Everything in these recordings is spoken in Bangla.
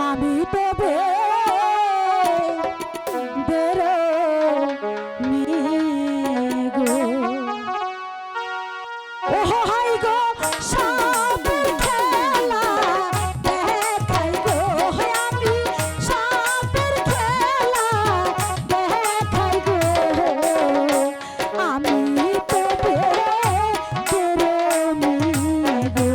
আমি তবে বেরোনি গো। ওহো হাই গো সাপের খেলা দেখাই গো, আমি সাপের খেলা দেখাই গো। আমি তবে বেরোনি গো।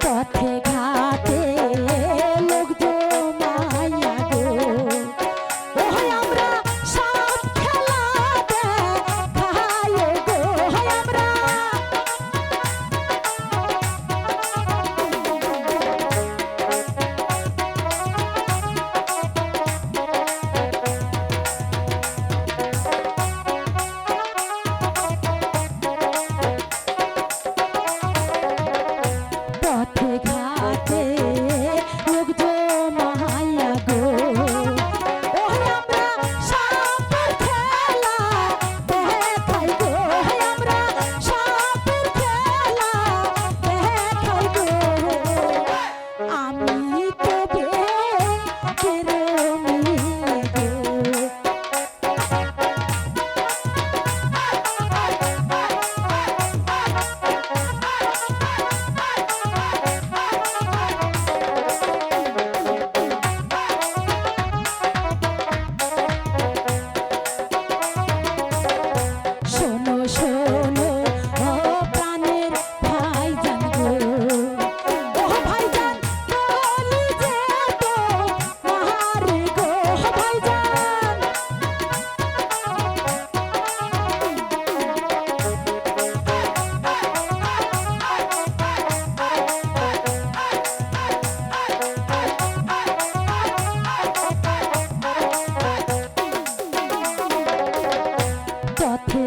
পথে ঘাটে লোক জমাইয়া গো, ওহে আমরা সাপ খেলা দেখাই গো। আমরা পথে ঘাটে লোক জমাইয়া গো, ওহে আমরা সাপের খেলা দেখাই গো। আমরা সাপের খেলা দেখাই গো। আমি তবে বেরোনি গো। শোনো শোনো ও প্রাণের ভাইজান গো, ও ভাইজান বলি যে তো মারে গো ভাইজান। পথে